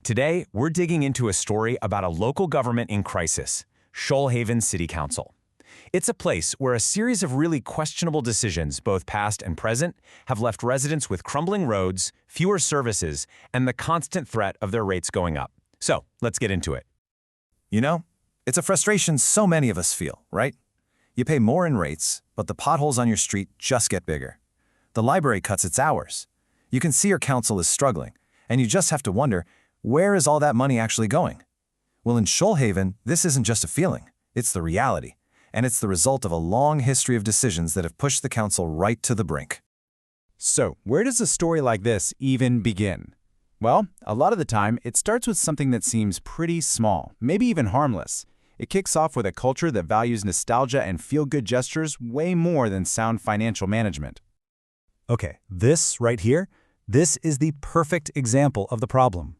Today, we're digging into a story about a local government in crisis, Shoalhaven City Council. It's a place where a series of really questionable decisions, both past and present, have left residents with crumbling roads, fewer services, and the constant threat of their rates going up. So, let's get into it. You know, it's a frustration so many of us feel, right? You pay more in rates, but the potholes on your street just get bigger. The library cuts its hours. You can see your council is struggling, and you just have to wonder, where is all that money actually going? Well, in Shoalhaven, this isn't just a feeling, it's the reality, and it's the result of a long history of decisions that have pushed the council right to the brink. So, where does a story like this even begin? Well, a lot of the time, it starts with something that seems pretty small, maybe even harmless. It kicks off with a culture that values nostalgia and feel-good gestures way more than sound financial management. Okay, this right here, this is the perfect example of the problem.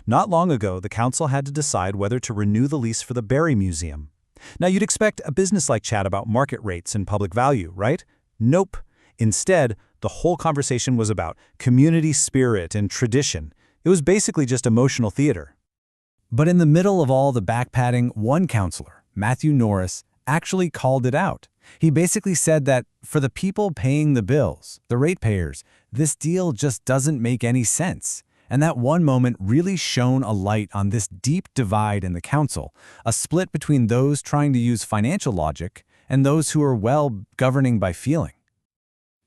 Not long ago, the council had to decide whether to renew the lease for the Berry Museum. Now, you'd expect a business-like chat about market rates and public value, right? Nope. Instead, the whole conversation was about community spirit and tradition. It was basically just emotional theater. But in the middle of all the back-patting, one councilor, Matthew Norris, actually called it out. He basically said that for the people paying the bills, the ratepayers, this deal just doesn't make any sense. And that one moment really shone a light on this deep divide in the council, a split between those trying to use financial logic and those who are, well, governing by feeling.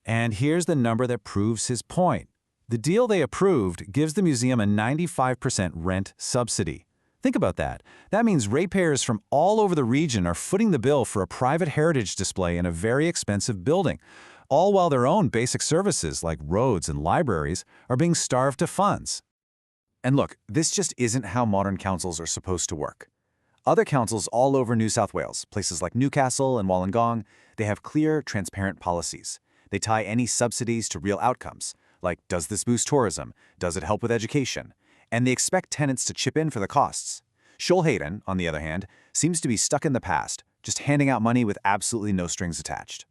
And here's the number that proves his point. The deal they approved gives the museum a 95% rent subsidy. Think about that. That means ratepayers from all over the region are footing the bill for a private heritage display in a very expensive building, all while their own basic services like roads and libraries are being starved to funds. And look, this just isn't how modern councils are supposed to work. Other councils all over New South Wales, places like Newcastle and Wollongong, they have clear, transparent policies. They tie any subsidies to real outcomes, like does this boost tourism, does it help with education, and they expect tenants to chip in for the costs. Shoalhaven, on the other hand, seems to be stuck in the past, just handing out money with absolutely no strings attached.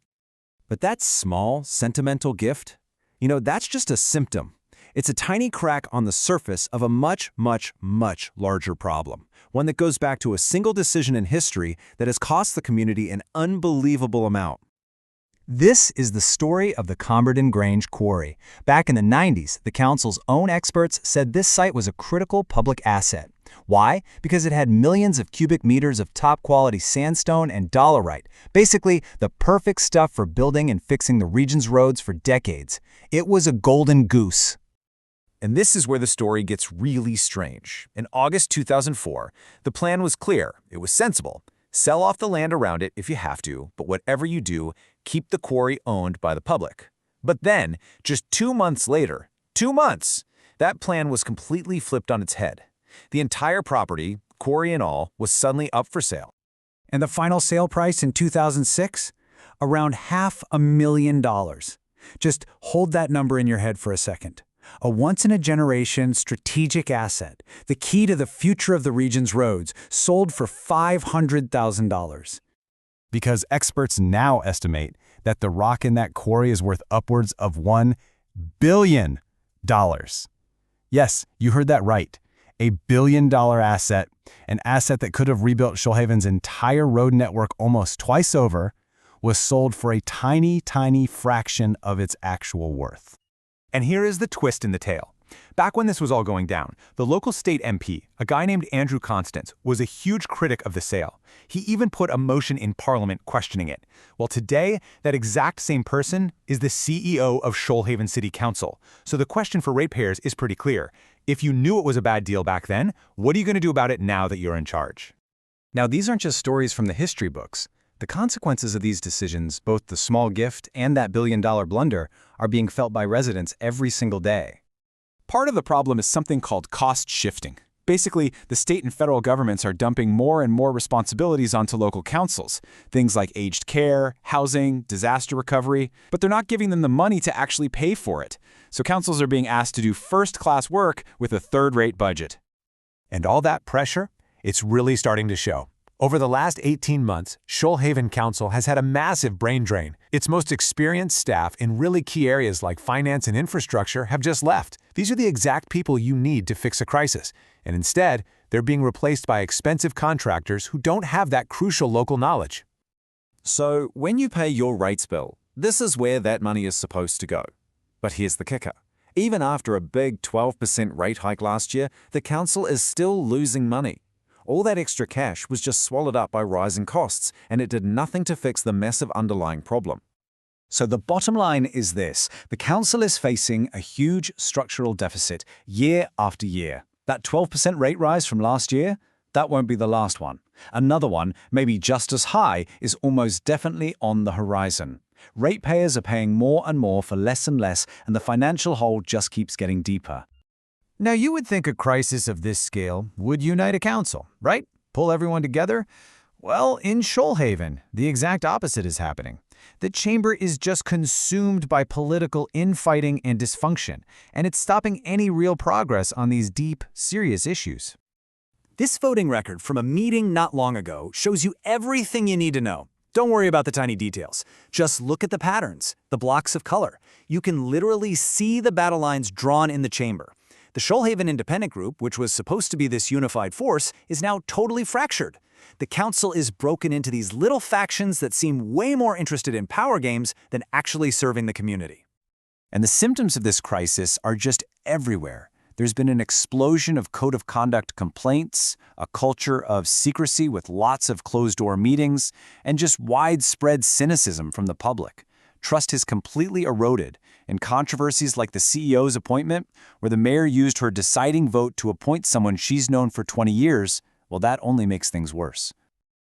But that small, sentimental gift, that's just a symptom. It's a tiny crack on the surface of a much, much, much larger problem, one that goes back to a single decision in history that has cost the community an unbelievable amount. This is the story of the Comberton Grange Quarry. Back in the 90s, the council's own experts said this site was a critical public asset. Why? Because it had millions of cubic meters of top-quality sandstone and dolerite, basically the perfect stuff for building and fixing the region's roads for decades. It was a golden goose. And this is where the story gets really strange. In August 2004, the plan was clear. It was sensible. Sell off the land around it if you have to, but whatever you do, keep the quarry owned by the public. But then, just 2 months later, 2 months, that plan was completely flipped on its head. The entire property, quarry and all, was suddenly up for sale. And the final sale price in 2006? Around $500,000. Just hold that number in your head for a second. A once-in-a-generation strategic asset, the key to the future of the region's roads, sold for $500,000. Because experts now estimate that the rock in that quarry is worth upwards of $1 billion. Yes, you heard that right. A billion-dollar asset, an asset that could have rebuilt Shoalhaven's entire road network almost twice over, was sold for a tiny, tiny fraction of its actual worth. And here is the twist in the tale. Back when this was all going down, the local state MP, a guy named Andrew Constance, was a huge critic of the sale. He even put a motion in Parliament questioning it. Well, today, that exact same person is the CEO of Shoalhaven City Council. So the question for ratepayers is pretty clear. If you knew it was a bad deal back then, what are you going to do about it now that you're in charge? Now, these aren't just stories from the history books. The consequences of these decisions, both the small gift and that billion-dollar blunder, are being felt by residents every single day. Part of the problem is something called cost shifting. Basically, the state and federal governments are dumping more and more responsibilities onto local councils, things like aged care, housing, disaster recovery, but they're not giving them the money to actually pay for it. So councils are being asked to do first-class work with a third-rate budget. And all that pressure, it's really starting to show. Over the last 18 months, Shoalhaven Council has had a massive brain drain. Its most experienced staff in really key areas like finance and infrastructure have just left. These are the exact people you need to fix a crisis. And instead, they're being replaced by expensive contractors who don't have that crucial local knowledge. So, when you pay your rates bill, this is where that money is supposed to go. But here's the kicker. Even after a big 12% rate hike last year, the council is still losing money. All that extra cash was just swallowed up by rising costs, and it did nothing to fix the massive underlying problem. So the bottom line is this. The council is facing a huge structural deficit year after year. That 12% rate rise from last year, that won't be the last one. Another one, maybe just as high, is almost definitely on the horizon. Ratepayers are paying more and more for less and less, and the financial hole just keeps getting deeper. Now, you would think a crisis of this scale would unite a council, right? Pull everyone together? Well, in Shoalhaven, the exact opposite is happening. The chamber is just consumed by political infighting and dysfunction, and it's stopping any real progress on these deep, serious issues. This voting record from a meeting not long ago shows you everything you need to know. Don't worry about the tiny details. Just look at the patterns, the blocks of color. You can literally see the battle lines drawn in the chamber. The Shoalhaven Independent Group, which was supposed to be this unified force, is now totally fractured. The council is broken into these little factions that seem way more interested in power games than actually serving the community. And the symptoms of this crisis are just everywhere. There's been an explosion of code of conduct complaints, a culture of secrecy with lots of closed-door meetings, and just widespread cynicism from the public. Trust has completely eroded, and controversies like the CEO's appointment, where the mayor used her deciding vote to appoint someone she's known for 20 years, well, that only makes things worse.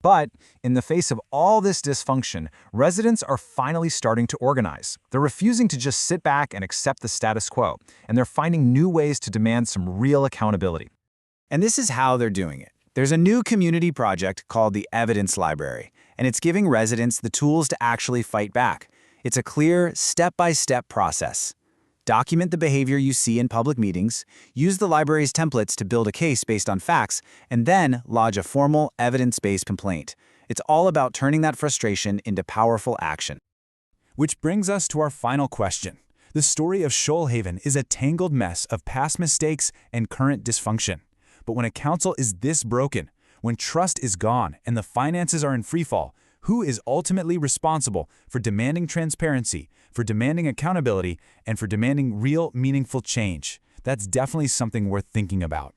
But in the face of all this dysfunction, residents are finally starting to organize. They're refusing to just sit back and accept the status quo, and they're finding new ways to demand some real accountability. And this is how they're doing it. There's a new community project called the Evidence Library, and it's giving residents the tools to actually fight back. It's a clear, step-by-step process. Document the behavior you see in public meetings, use the library's templates to build a case based on facts, and then lodge a formal, evidence-based complaint. It's all about turning that frustration into powerful action. Which brings us to our final question. The story of Shoalhaven is a tangled mess of past mistakes and current dysfunction. But when a council is this broken, when trust is gone and the finances are in freefall, who is ultimately responsible for demanding transparency, for demanding accountability, and for demanding real, meaningful change? That's definitely something worth thinking about.